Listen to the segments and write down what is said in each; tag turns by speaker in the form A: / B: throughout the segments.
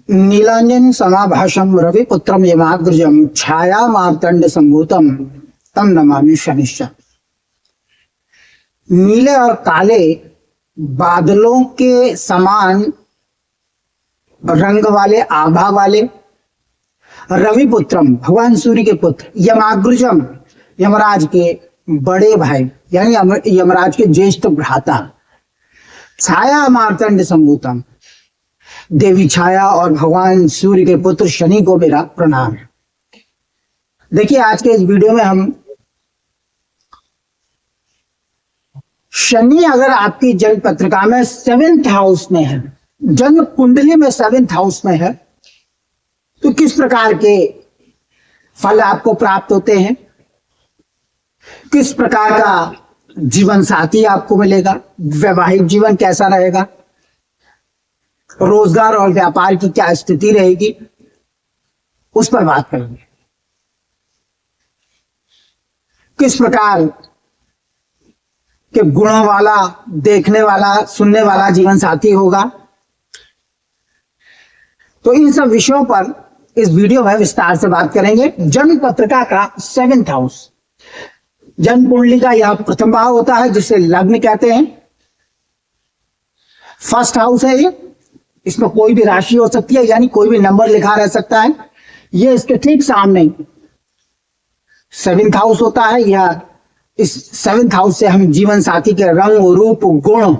A: नीलांजन समाभाषम रविपुत्रम यमाग्रजम छाया मार्तंड संभूतम तम नमामि शनिश्च। नीले और काले बादलों के समान रंग वाले, आभा वाले रविपुत्रम, भगवान सूर्य के पुत्र, यमाग्रजम, यमराज के बड़े भाई यानी यमराज के ज्येष्ठ भ्राता, छाया मार्तंड संभूतम, देवी छाया और भगवान सूर्य के पुत्र शनि को मेरा प्रणाम। देखिए आज के इस वीडियो में हम शनि अगर आपकी जन्म पत्रिका में 7th हाउस में है, जन्म कुंडली में 7th हाउस में है, तो किस प्रकार के फल आपको प्राप्त होते हैं, किस प्रकार का जीवन साथी आपको मिलेगा, वैवाहिक जीवन कैसा रहेगा, रोजगार और व्यापार की क्या स्थिति रहेगी, उस पर बात करेंगे। किस प्रकार के गुणों वाला, देखने वाला, सुनने वाला जीवन साथी होगा, तो इन सब विषयों पर इस वीडियो में विस्तार से बात करेंगे। जन्म पत्रिका का 7th हाउस, जन्म कुंडली का यह प्रथम भाव होता है जिसे लग्न कहते हैं। फर्स्ट हाउस है ये, इसमें कोई भी राशि हो सकती है, यानी कोई भी नंबर लिखा रह सकता है। ये इसके ठीक सामने 7th हाउस होता है। यह इस 7th हाउस से हम जीवन साथी के रंग, रूप, गुण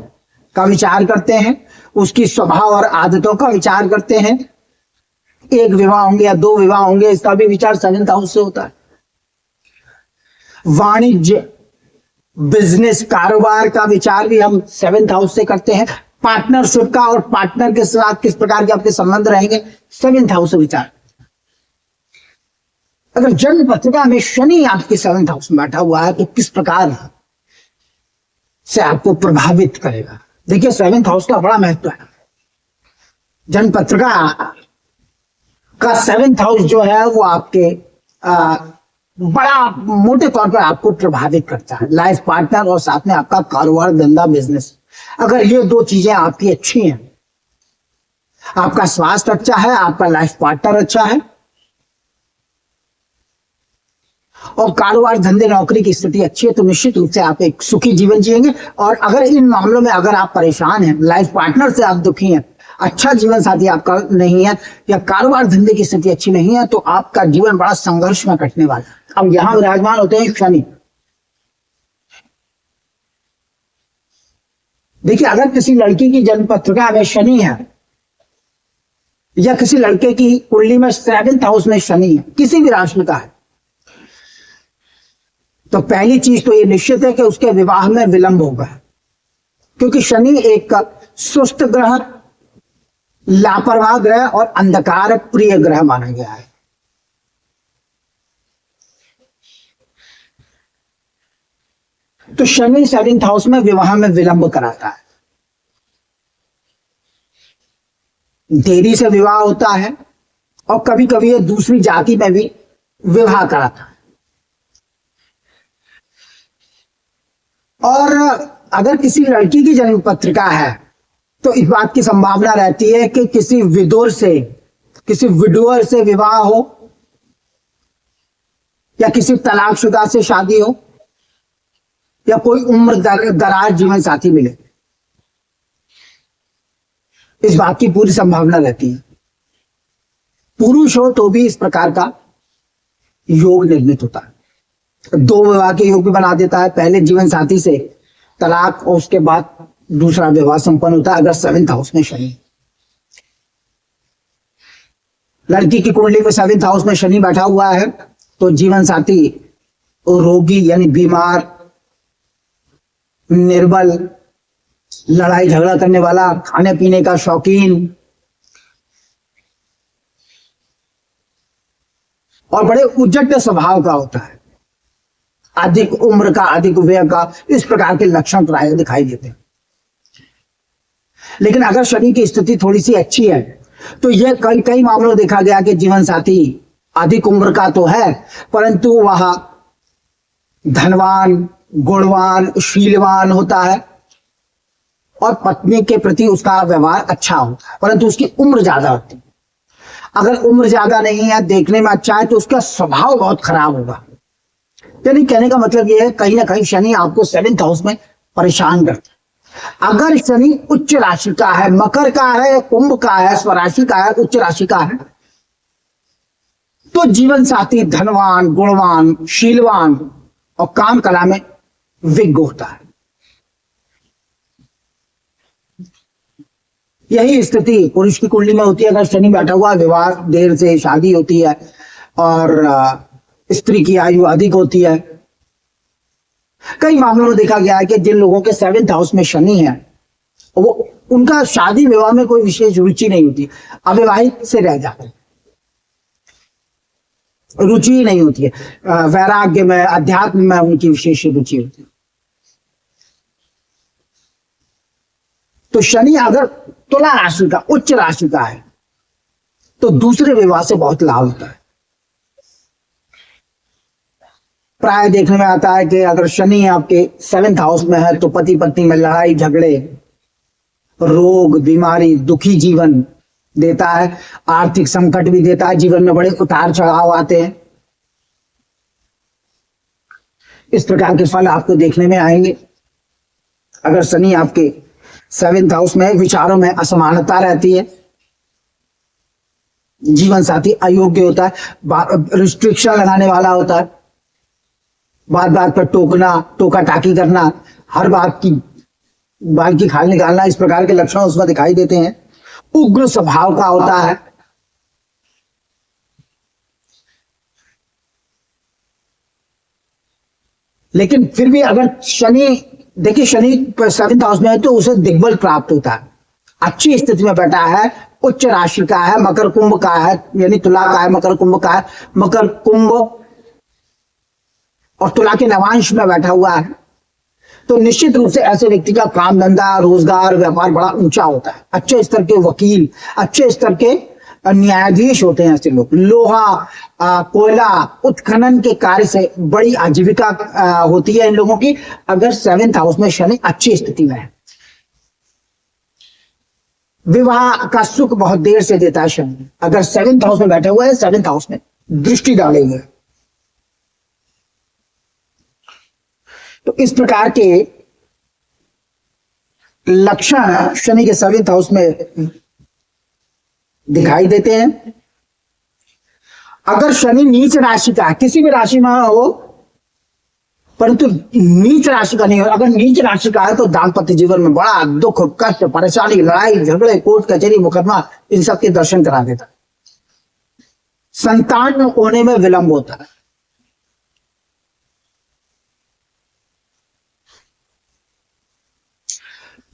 A: का विचार करते हैं, उसकी स्वभाव और आदतों का विचार करते हैं। एक विवाह होंगे या 2 विवाह होंगे, इसका भी विचार 7th हाउस से होता है। वाणिज्य, बिजनेस, कारोबार का विचार भी हम 7th हाउस से करते हैं। पार्टनरशिप का और पार्टनर के साथ किस प्रकार के आपके संबंध रहेंगे, 7th हाउस से विचार। अगर जन्म पत्रिका में शनि आपके 7th हाउस में बैठा हुआ है तो किस प्रकार से आपको प्रभावित करेगा। देखिए 7th हाउस का बड़ा महत्व है। जन्म पत्रिका का 7th हाउस जो है वो आपके बड़ा मोटे तौर पर आपको प्रभावित करता है। लाइफ पार्टनर और साथ में आपका कारोबार, धंधा, बिजनेस, अगर ये 2 चीजें आपकी अच्छी हैं, आपका स्वास्थ्य अच्छा है, आपका लाइफ पार्टनर अच्छा है और कारोबार, धंधे, नौकरी की स्थिति अच्छी है, तो निश्चित रूप से आप एक सुखी जीवन जिएंगे। और अगर इन मामलों में अगर आप परेशान हैं, लाइफ पार्टनर से आप दुखी हैं, अच्छा जीवन साथी आपका नहीं है या कारोबार धंधे की स्थिति अच्छी नहीं है, तो आपका जीवन बड़ा संघर्ष में कटने वाला है। अब यहां विराजमान होते हैं शनि। देखिए अगर किसी लड़की की जन्म पत्रिका में शनि है या किसी लड़के की कुंडली में 7th हाउस में शनि है, किसी भी राशि का है, तो पहली चीज तो ये निश्चित है कि उसके विवाह में विलंब होगा, क्योंकि शनि एक सुस्त ग्रह, लापरवाह ग्रह और अंधकार प्रिय ग्रह माना गया है। तो शनि 7th हाउस में विवाह में विलंब कराता है, देरी से विवाह होता है और कभी कभी ये दूसरी जाति में भी विवाह कराता है। और अगर किसी लड़की की जन्म पत्रिका है तो इस बात की संभावना रहती है कि किसी विदुर से, किसी विडोअर से विवाह हो या किसी तलाकशुदा से शादी हो या कोई उम्र दराज जीवन साथी मिले, इस बात की पूरी संभावना रहती है। पुरुष हो तो भी इस प्रकार का योग निर्मित होता है। 2 विवाह के योग भी बना देता है, पहले जीवन साथी से तलाक और उसके बाद दूसरा विवाह संपन्न होता है अगर 7th हाउस में शनि। लड़की की कुंडली में 7th हाउस में शनि बैठा हुआ है तो जीवन साथी रोगी यानी बीमार, निर्बल, लड़ाई झगड़ा करने वाला, खाने पीने का शौकीन और बड़े उद्दंड स्वभाव का होता है, अधिक उम्र का, अधिक व्यय का, इस प्रकार के लक्षण प्राय दिखाई देते हैं। लेकिन अगर शनि की स्थिति थोड़ी सी अच्छी है तो यह कई मामलों देखा गया कि जीवन साथी अधिक उम्र का तो है परंतु वह धनवान, गुणवान, शीलवान होता है और पत्नी के प्रति उसका व्यवहार अच्छा होता है, परंतु उसकी उम्र ज्यादा होती है। अगर उम्र ज्यादा नहीं है, देखने में अच्छा है, तो उसका स्वभाव बहुत खराब होगा। यानी कहने का मतलब यह है, कहीं ना कहीं शनि आपको 7th हाउस में परेशान करता है। अगर शनि उच्च राशि का है, मकर का है, कुंभ का है, स्वराशि का है, उच्च राशि का है, तो जीवन साथी धनवान, गुणवान, शीलवान और काम कला में विज्ञ होता है। यही स्थिति पुरुष की कुंडली में होती है। अगर शनि बैठा हुआ, विवाह देर से शादी होती है और स्त्री की आयु अधिक होती है। कई मामलों में देखा गया है कि जिन लोगों के 7th हाउस में शनि है, वो उनका शादी विवाह में कोई विशेष रुचि नहीं होती, अविवाहित से रह जाते हैं, रुचि ही नहीं होती है। वैराग्य में, अध्यात्म में उनकी विशेष रुचि होती है। तो शनि अगर तुला राशि का, उच्च राशि का है, तो दूसरे विवाह से बहुत लाभ होता है। प्राय देखने में आता है कि अगर शनि आपके 7th हाउस में है, तो पति पत्नी में लड़ाई झगड़े, रोग, बीमारी, दुखी जीवन देता है, आर्थिक संकट भी देता है, जीवन में बड़े उतार चढ़ाव आते हैं। इस प्रकार के फल आपको देखने में आएंगे। अगर शनि आपके 7th हाउस में, विचारों में असमानता रहती है, जीवन साथी अयोग्य होता है, रिस्ट्रिक्शन लगाने वाला होता है, बात बात पर टोकना, टोका टाकी करना, हर बात की बाल की खाल निकालना, इस प्रकार के लक्षण उसमें दिखाई देते हैं। उग्र स्वभाव का होता है। लेकिन फिर भी अगर शनि, देखिए शनि 7th हाउस में है, तो उसे दिग्बल प्राप्त होता है, अच्छी स्थिति में बैठा है, उच्च राशि का है, मकर कुंभ का है, यानी तुला का है, मकर कुंभ का है, मकर कुंभ और तुला के नवांश में बैठा हुआ है, तो निश्चित रूप से ऐसे व्यक्ति का काम धंधा, रोजगार, व्यापार बड़ा ऊंचा होता है। अच्छे स्तर के वकील, अच्छे स्तर के न्यायाधीश होते हैं ऐसे लोग। लोहा, कोयला उत्खनन के कार्य से बड़ी आजीविका होती है इन लोगों की, अगर 7th हाउस में शनि अच्छी स्थिति में है। विवाह का सुख बहुत देर से देता है शनि, अगर 7th हाउस में बैठे हुए है, 7th हाउस में दृष्टि डालेंगे। तो इस प्रकार के लक्षण शनि के 7th हाउस में दिखाई देते हैं। अगर शनि नीच राशि का है, किसी भी राशि में हो, परंतु नीच राशि का नहीं हो, अगर नीच राशि का है, तो दाम्पत्य जीवन में बड़ा दुख, कष्ट, परेशानी, लड़ाई झगड़े, कोर्ट कचहरी, मुकदमा, इन सब के दर्शन करा देता है। संतान होने में विलंब होता है।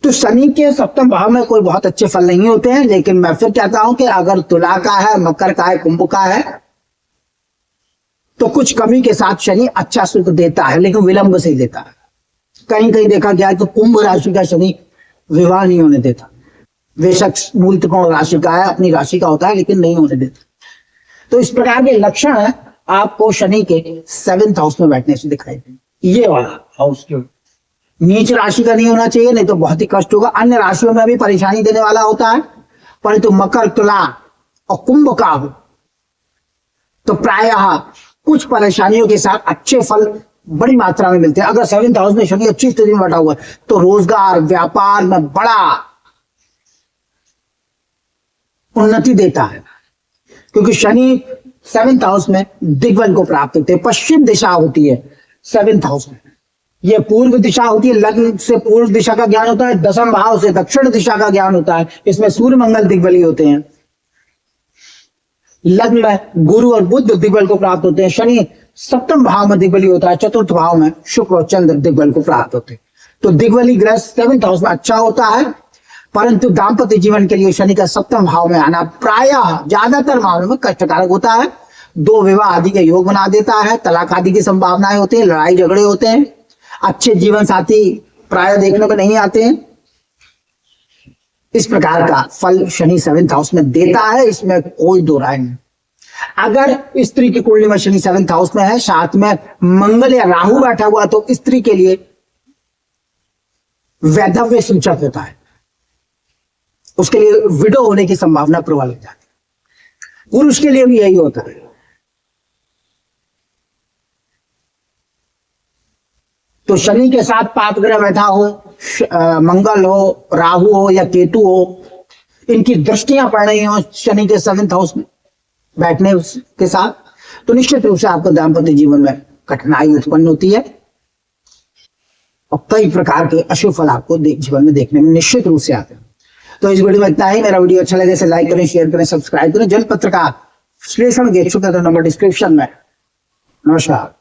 A: तो शनि के 7वें भाव में कोई बहुत अच्छे फल नहीं होते हैं। लेकिन मैं फिर कहता हूं कि अगर तुला का है, मकर का है, कुंभ का है, तो कुछ कमी के साथ शनि अच्छा सुख देता है, लेकिन विलंब से ही देता है। कहीं कहीं देखा गया है तो कुंभ राशि का शनि विवाह नहीं होने देता। बेशक मूल त्रिकोण राशि का है, अपनी राशि का होता है, लेकिन नहीं होने देता। तो इस प्रकार के लक्षण आपको शनि के 7th हाउस में बैठने से दिखाई देंगे। ये वाला हाउस क्यों नीच राशि का नहीं होना चाहिए, नहीं तो बहुत ही कष्ट होगा। अन्य राशियों में भी परेशानी देने वाला होता है, परंतु मकर, तुला और कुंभ का हो तो प्रायः कुछ परेशानियों के साथ अच्छे फल बड़ी मात्रा में मिलते हैं। अगर 7th हाउस में शनि अच्छी स्थिति में बैठा हुआ है, तो रोजगार, व्यापार में बड़ा उन्नति देता है, क्योंकि शनि 7th हाउस में दिग्बल को प्राप्त होते हैं। पश्चिम दिशा होती है 7th हाउस में, यह पूर्व दिशा होती है। लग्न से पूर्व दिशा का ज्ञान होता है, 10वें भाव से दक्षिण दिशा का ज्ञान होता है। इसमें सूर्य मंगल दिग्बली होते हैं। लग्न में गुरु और बुध दिग्बल को प्राप्त होते हैं। शनि 7वें भाव में दिग्बली होता है, 4th भाव में शुक्र और चंद्र दिग्बल को प्राप्त होते हैं। तो दिग्बली ग्रह 7th हाउस में अच्छा होता है, परंतु दाम्पत्य जीवन के लिए शनि का 7वें भाव में आना प्रायः ज्यादातर मामलों में कष्टकारक होता है। 2 विवाह आदि के योग बना देता है, तलाक आदि की संभावनाएं होती है, लड़ाई झगड़े होते हैं, अच्छे जीवन साथी प्राय देखने को नहीं आते हैं। इस प्रकार का फल शनि 7th हाउस में देता है, इसमें कोई दो राय नहीं। अगर स्त्री की कुंडली में शनि 7th हाउस में है, साथ में मंगल या राहु बैठा हुआ, तो स्त्री के लिए वैधव्य सूचक होता है, उसके लिए विडो होने की संभावना प्रबल हो जाती पुरुष के लिए भी यही होता है। तो शनि के साथ पाप ग्रह बैठा हो, मंगल हो, राहु हो या केतु हो, इनकी दृष्टियां पड़ रही हो शनि के 7th हाउस में बैठने के साथ, तो निश्चित रूप से आपको दाम्पत्य जीवन में कठिनाई उत्पन्न होती है और कई प्रकार के अशुभ फल आपको जीवन में देखने में निश्चित रूप से आते हैं। तो इस वीडियो में इतना ही। मेरा वीडियो अच्छा लगे तो लाइक करें, शेयर करें, सब्सक्राइब करें। जनपत्र का विश्लेषण के इच्छुक नंबर डिस्क्रिप्शन में। नमस्कार।